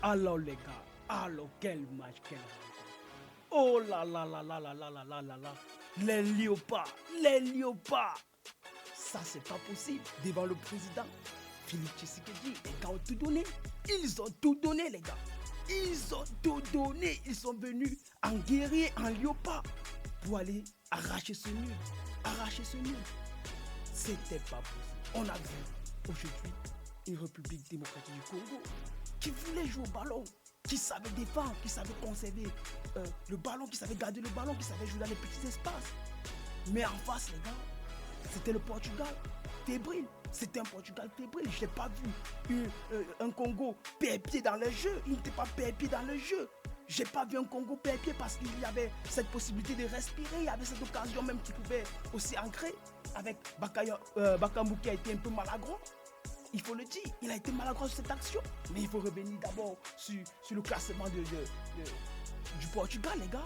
Alors les gars, alors quel match, quelle rencontre. Oh là là là là là là là là là là. Les léopards, les léopards. Ça c'est pas possible devant le président Philippe Tshisekedi. Les gars ont tout donné. Ils ont tout donné les gars. Ils ont tout donné. Ils sont venus en guerrier, en léopard pour aller arracher ce nul. Arracher ce nul. C'était pas possible. On a vu aujourd'hui une République démocratique du Congo qui voulait jouer au ballon, qui savait défendre, qui savait conserver le ballon, qui savait garder le ballon, qui savait jouer dans les petits espaces. Mais en face, les gars, c'était le Portugal fébrile. C'était un Portugal fébrile. Je n'ai pas vu un Congo perdre dans le jeu. Il n'était pas perdre dans le jeu. J'ai pas vu un Congo perdre parce qu'il y avait cette possibilité de respirer. Il y avait cette occasion même qui pouvait aussi ancrer avec Bakambu qui a été un peu maladroit. Il faut le dire, il a été maladroit sur cette action. Mais il faut revenir d'abord sur le classement du Portugal, les gars.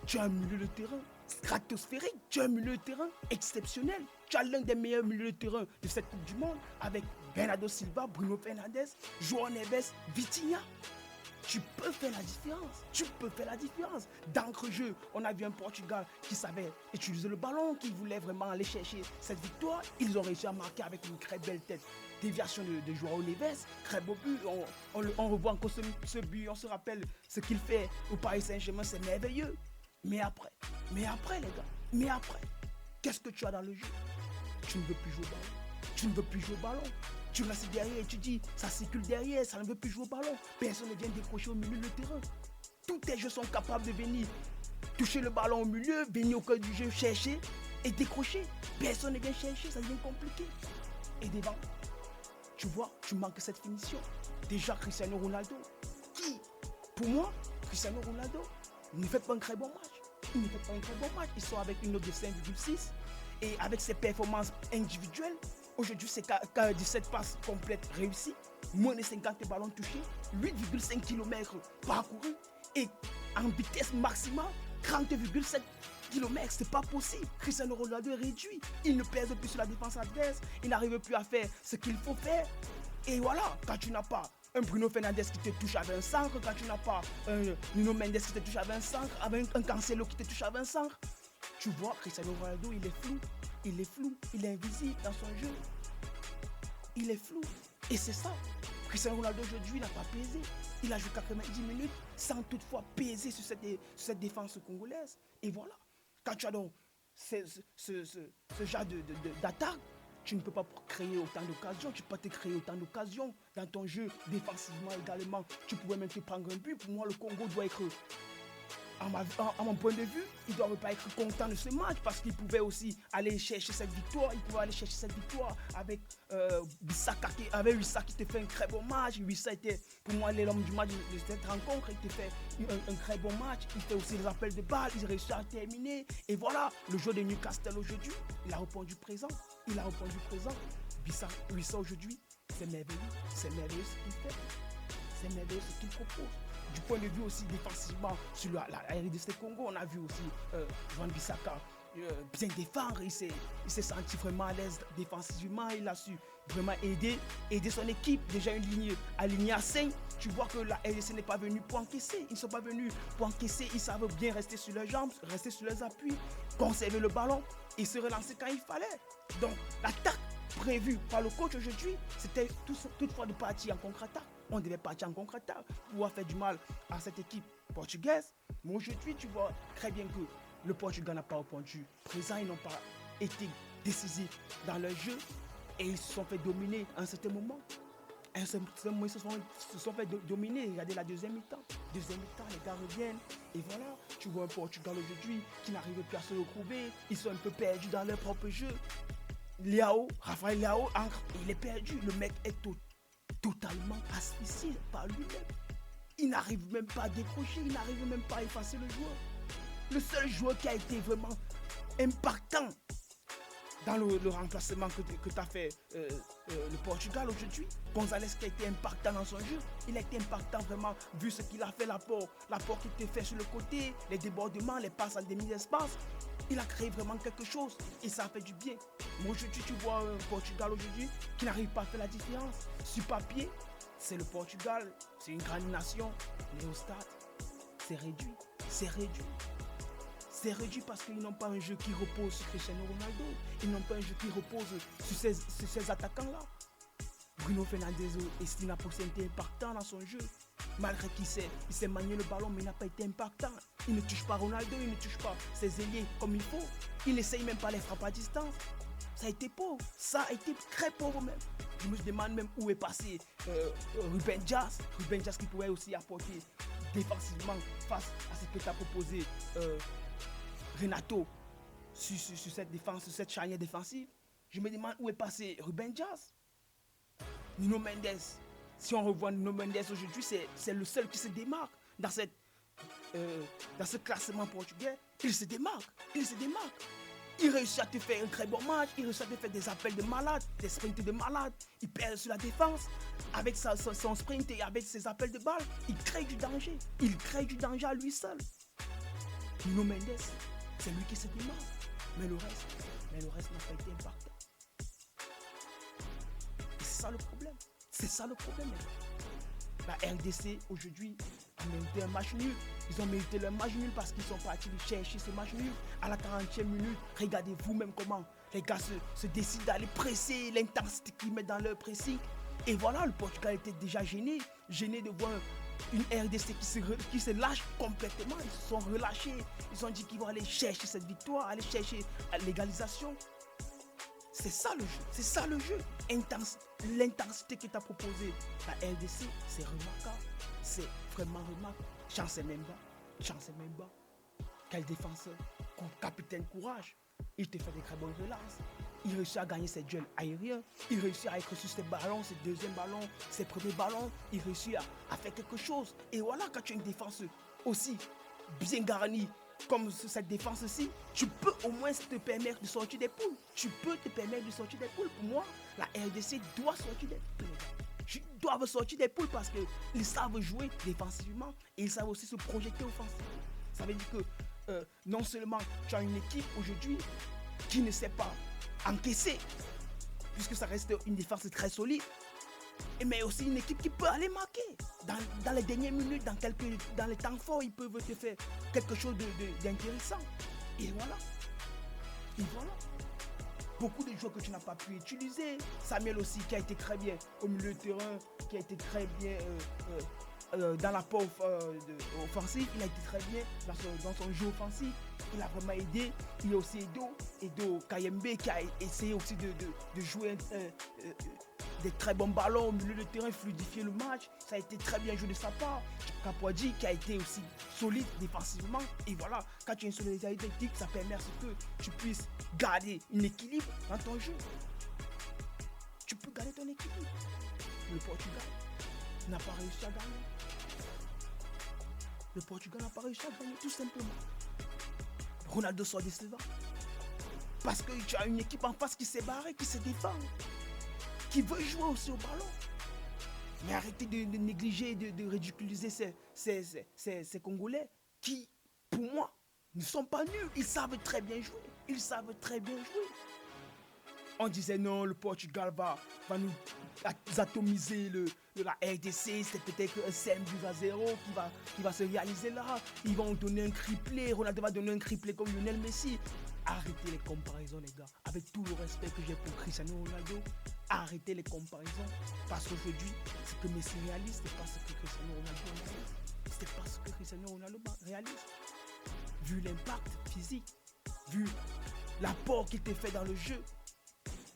Tu as un milieu de terrain stratosphérique, tu as un milieu de terrain exceptionnel. Tu as l'un des meilleurs milieux de terrain de cette Coupe du Monde avec Bernardo Silva, Bruno Fernandes, João Neves, Vitinha. Tu peux faire la différence. Tu peux faire la différence. D'entre-jeu, on a vu un Portugal qui savait utiliser le ballon, qui voulait vraiment aller chercher cette victoire. Ils ont réussi à marquer avec une très belle tête. Déviation de João Neves, très beau but. On revoit encore ce but, on se rappelle ce qu'il fait au Paris Saint-Germain, c'est merveilleux. Mais après, les gars, qu'est-ce que tu as dans le jeu? Tu ne veux plus jouer au ballon. Tu ne veux plus jouer au ballon. Tu restes derrière et tu dis, ça circule derrière, ça ne veut plus jouer au ballon. Personne ne vient décrocher au milieu du terrain. Tous tes jeux sont capables de venir toucher le ballon au milieu, venir au cœur du jeu, chercher et décrocher. Personne ne vient chercher, ça devient compliqué. Et devant, tu vois, tu manques cette finition. Déjà Cristiano Ronaldo, qui, pour moi, Cristiano Ronaldo ne fait pas un très bon match. Ils sont avec une note de 5,6 et avec ses performances individuelles. Aujourd'hui, c'est 17 passes complètes réussies, moins de 50 ballons touchés, 8,5 km parcourus et en vitesse maximale, 30,7 km. C'est pas possible. Cristiano Ronaldo est réduit. Il ne pèse plus sur la défense adverse. Il n'arrive plus à faire ce qu'il faut faire. Et voilà, quand tu n'as pas un Bruno Fernandes qui te touche avec un centre, quand tu n'as pas un Nuno Mendes qui te touche avec un centre, avec un Cancelo qui te touche avec un centre, tu vois, Cristiano Ronaldo, il est flou, il est invisible dans son jeu. Il est flou. Et c'est ça. Cristiano Ronaldo aujourd'hui n'a pas pesé. Il a joué 90 minutes sans toutefois peser sur cette défense congolaise. Et voilà. Quand tu as donc ce genre d'attaque, tu ne peux pas créer autant d'occasions, tu peux pas te créer autant d'occasions dans ton jeu défensivement également. Tu pouvais même te prendre un but. Pour moi, le Congo doit être, à mon point de vue, il ne doit pas être content de ce match parce qu'il pouvait aussi aller chercher cette victoire. Il pouvait aller chercher cette victoire avec Wissa qui te fait un très bon match. Wissa était pour moi l'homme du match de cette rencontre. Il te fait un très bon match. Il fait aussi les appels de balles. Il réussit à terminer. Et voilà, le joueur de Newcastle aujourd'hui, il a répondu présent. Wissa aujourd'hui, c'est merveilleux. C'est merveilleux ce qu'il fait. C'est merveilleux ce qu'il propose. Du point de vue aussi défensivement sur la RDC Congo, on a vu aussi Wan Bissaka bien défendre. Il s'est senti vraiment à l'aise défensivement. Il a su vraiment aider son équipe. Déjà une ligne alignée à 5. Tu vois que la RDC n'est pas venue pour encaisser. Ils ne sont pas venus pour encaisser. Ils savent bien rester sur leurs jambes, rester sur leurs appuis, conserver le ballon et se relancer quand il fallait. Donc l'attaque prévue par le coach aujourd'hui, c'était toutefois de partir en contre-attaque. On devait partir en contre-attaque pour pouvoir faire du mal à cette équipe portugaise. Mais aujourd'hui, tu vois très bien que le Portugal n'a pas répondu présent. Ils n'ont pas été décisifs dans leur jeu et ils se sont fait dominer à un certain moment. À un certain moment, ils se sont fait dominer. Regardez la deuxième mi-temps. Les gars reviennent. Et voilà, tu vois un Portugal aujourd'hui qui n'arrive plus à se retrouver. Ils sont un peu perdus dans leur propre jeu. Rafael Leao entre et il est perdu. Le mec est totalement asphyxié par lui-même. Il n'arrive même pas à décrocher, il n'arrive même pas à effacer le joueur. Le seul joueur qui a été vraiment impactant dans le remplacement que tu as fait le Portugal aujourd'hui, Gonzalez qui a été impactant dans son jeu, il a été impactant vraiment vu ce qu'il a fait, l'apport qu'il était fait sur le côté, les débordements, les passes en demi-espace. Il a créé vraiment quelque chose et ça a fait du bien. Mais aujourd'hui, tu vois un Portugal aujourd'hui qui n'arrive pas à faire la différence. Sur papier, c'est le Portugal, c'est une grande nation, mais au stade, c'est réduit. C'est réduit. C'est réduit parce qu'ils n'ont pas un jeu qui repose sur Cristiano Ronaldo. Ils n'ont pas un jeu qui repose sur ces attaquants-là. Bruno Fernandes n'a pas été impactant dans son jeu. Malgré qu'il s'est manié le ballon, mais il n'a pas été impactant. Il ne touche pas Ronaldo, il ne touche pas ses ailiers comme il faut. Il n'essaye même pas les frappes à distance. Ça a été pauvre. Ça a été très pauvre même. Je me demande même où est passé Ruben Dias. Ruben Dias qui pourrait aussi apporter défensivement face à ce que tu as proposé Renato sur cette défense, sur cette charnière défensive. Je me demande où est passé Ruben Dias. Nuno Mendes. Si on revoit Nuno Mendes aujourd'hui, c'est le seul qui se démarque dans ce classement portugais. Il se démarque. Il réussit à te faire un très bon match, il réussit à te faire des appels de malade, des sprints de malade, il perd sur la défense, avec son sprint et avec ses appels de balle, il crée du danger à lui seul. Nuno Mendes, c'est lui qui se démarque, mais le reste n'a pas été impactant. Et c'est ça le problème, La RDC aujourd'hui a mérité un match nul. Ils ont mérité le match nul parce qu'ils sont partis chercher ce match nul. À la 40e minute, regardez vous-même comment les gars se décident d'aller presser, l'intensité qu'ils mettent dans leur pressing. Et voilà, le Portugal était déjà gêné de voir une RDC qui se lâche complètement. Ils se sont relâchés. Ils ont dit qu'ils vont aller chercher cette victoire, aller chercher l'égalisation. C'est ça le jeu. L'intensité que tu as proposée, la RDC, c'est remarquable. C'est vraiment remarquable. J'en sais même pas. Quel défenseur, capitaine courage. Il te fait des très bonnes relances. Il réussit à gagner ses duels aériens. Il réussit à être sur ses ballons, ses deuxièmes ballons, ses premiers ballons. Il réussit à faire quelque chose. Et voilà, quand tu as une défense aussi bien garnie, comme cette défense-ci, tu peux au moins te permettre de sortir des poules. Pour moi, la RDC doit sortir des poules. Ils doivent sortir des poules parce qu'ils savent jouer défensivement et ils savent aussi se projeter offensivement. Ça veut dire que non seulement tu as une équipe aujourd'hui qui ne sait pas encaisser, puisque ça reste une défense très solide, mais aussi une équipe qui peut aller marquer. Dans les dernières minutes, dans les temps forts, ils peuvent te faire quelque chose d'intéressant. Et voilà. Beaucoup de joueurs que tu n'as pas pu utiliser. Samuel aussi qui a été très bien au milieu de terrain, qui a été très bien dans l'apport offensif. Il a été très bien dans son jeu offensif. Il a vraiment aidé. Il y a aussi Edo Kayembe qui a essayé aussi de jouer des très bons ballons au milieu de terrain, fluidifier le match. Ça a été très bien joué de sa part. Capoadji qui a été aussi solide défensivement. Et voilà, quand tu as une solidarité tactique, ça permet à ce que tu puisses garder un équilibre dans ton jeu. Tu peux garder ton équilibre. Le Portugal n'a pas réussi à gagner. Tout simplement. Ronaldo sort décevant. Parce que tu as une équipe en face qui s'est barrée, qui se défend, qui veut jouer aussi au ballon. Mais arrêtez de négliger, de ridiculiser ces Congolais qui, pour moi, ne sont pas nuls. Ils savent très bien jouer. On disait non, le Portugal va nous atomiser la RDC, c'est peut-être un 5-0 qui va se réaliser là. Ils vont donner un triplé, Ronaldo va donner un triplé comme Lionel Messi. Arrêtez les comparaisons les gars, avec tout le respect que j'ai pour Cristiano Ronaldo, arrêtez les comparaisons, parce qu'aujourd'hui, ce que Messi réalise, c'est pas ce que Cristiano Ronaldo réalise. Vu l'impact physique, vu l'apport qu'il te fait dans le jeu,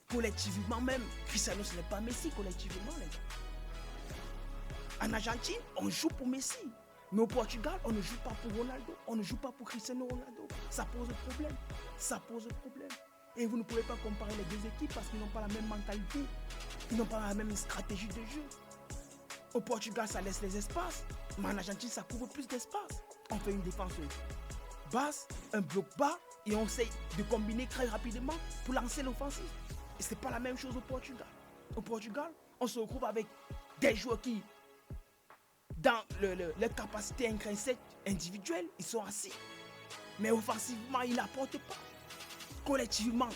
collectivement même, Cristiano ce n'est pas Messi collectivement les gars. En Argentine, on joue pour Messi. Mais au Portugal, on ne joue pas pour Ronaldo, on ne joue pas pour Cristiano Ronaldo. Ça pose problème. Et vous ne pouvez pas comparer les deux équipes parce qu'ils n'ont pas la même mentalité. Ils n'ont pas la même stratégie de jeu. Au Portugal, ça laisse les espaces. Mais en Argentine, ça couvre plus d'espace. On fait une défense basse, un bloc bas et on essaye de combiner très rapidement pour lancer l'offensive. Et ce n'est pas la même chose au Portugal. Au Portugal, on se retrouve avec des joueurs qui, dans leur capacité intrinsèque individuelle, ils sont assis. Mais offensivement, ils n'apportent pas. Collectivement,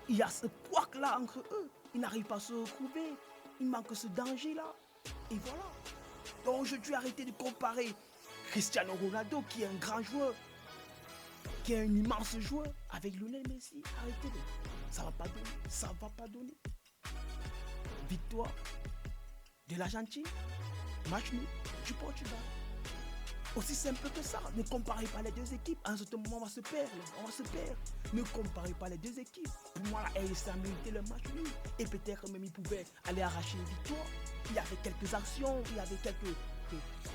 il y a ce couac là entre eux. Ils n'arrivent pas à se retrouver. Il manque ce danger là. Et voilà. Donc aujourd'hui, arrêtez de comparer Cristiano Ronaldo, qui est un grand joueur, qui est un immense joueur, avec Lionel Messi. Arrêtez-le. Ça va pas donner. Ça va pas donner. Victoire de l'Argentine, match nul du Portugal. Aussi simple que ça. Ne comparez pas les deux équipes. À un certain moment, on va se perdre. On va se perdre. Ne comparez pas les deux équipes. Pour moi, la RDC a mérité le match nul. Et peut-être même il pouvait aller arracher une victoire. Il y avait quelques actions. Il y avait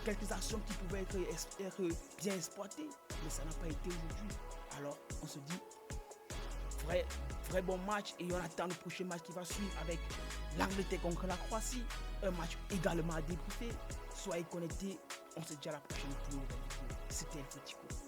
quelques actions qui pouvaient être bien exploitées. Mais ça n'a pas été aujourd'hui. Alors, on se dit, vrai bon match. Et on attend le prochain match qui va suivre avec l'Angleterre contre la Croatie. Un match également à débriefer. Soyez connectés. On se dit à la prochaine pour une nouvelle vidéo. C'était El Fatico.